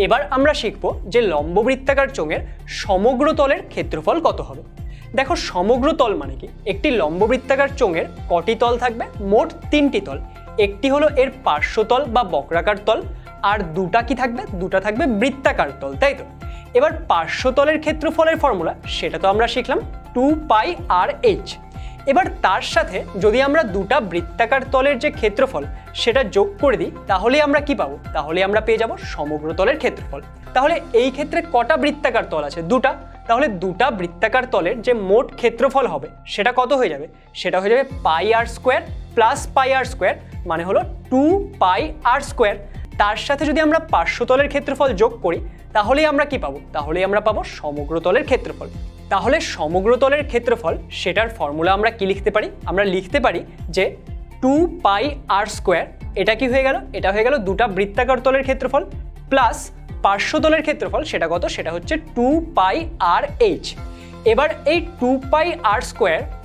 এবার আমরা শিখব যে লম্ববৃত্তাকার চোঙের সমগ্র তলের ক্ষেত্রফল কত হবে। দেখো, সমগ্র তল মানে কি? একটি লম্ববৃত্তাকার চোঙের কটি তল থাকবে? মোট 3টি তল। একটি হলো এর পার্শ্বতল বা বক্রাকার তল, আর দুটা কি থাকবে? দুটা থাকবে বৃত্তাকার তল, তাই তো? এবার পার্শ্বতলের ক্ষেত্রফলের ফর্মুলা সেটা তো আমরা শিখলাম 2πr/h। এবার তার সাথে যদি আমরা দুটা বৃত্তাকার তলের যে ক্ষেত্রফল সেটা যোগ করে দিই, তাহলে আমরা কি পাবো? তাহলে আমরা পেয়ে যাব সমগ্র তলের ক্ষেত্রফল। তাহলে এই ক্ষেত্রে কটা বৃত্তাকার তল আছে? দুটা। তাহলে দুটা বৃত্তাকার তলের যে মোট ক্ষেত্রফল হবে সেটা কত হয়ে যাবে? সেটা হয়ে যাবে πr² প্লাস πr², মানে হলো 2πr²। তার সাথে যদি আমরা পার্শ্বতলের ক্ষেত্রফল যোগ করি তাহলেই আমরা কি পাবো? তাহলেই আমরা পাবো সমগ্র তলের ক্ষেত্রফল। তাহলে সমগ্র তলের ক্ষেত্রফল সেটার ফর্মুলা আমরা কি লিখতে পারি? আমরা লিখতে পারি যে 2πr², এটা কি হয়ে গেল? এটা হয়ে গেল দুটা বৃত্তাকার তলের ক্ষেত্রফল, প্লাস পার্শ্বতলের ক্ষেত্রফল সেটা কত? সেটা হচ্ছে 2πr/h। এবার এই 2πr²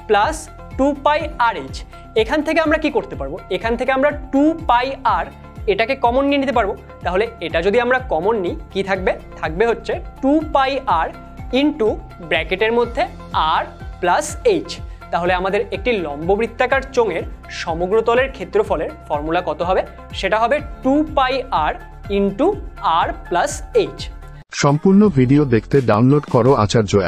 প্লাস 2πr/h এখান থেকে আমরা কি করতে পারবো? এখান থেকে আমরা 2πr এটাকে কমন নিয়ে নিতে পারবো। তাহলে এটা যদি আমরা কমন নিই, কি থাকবে? থাকবে হচ্ছে 2πr ইন্টু ব্র্যাকেটের মধ্যে r প্লাস h। তাহলে আমাদের একটি লম্ববৃত্তাকার চোঙের সমগ্র তলের ক্ষেত্রফলের ফর্মুলা কত হবে? সেটা হবে 2πr into r plus h। সম্পূর্ণ ভিডিও দেখতে ডাউনলোড করো আচার্য অ্যাপ।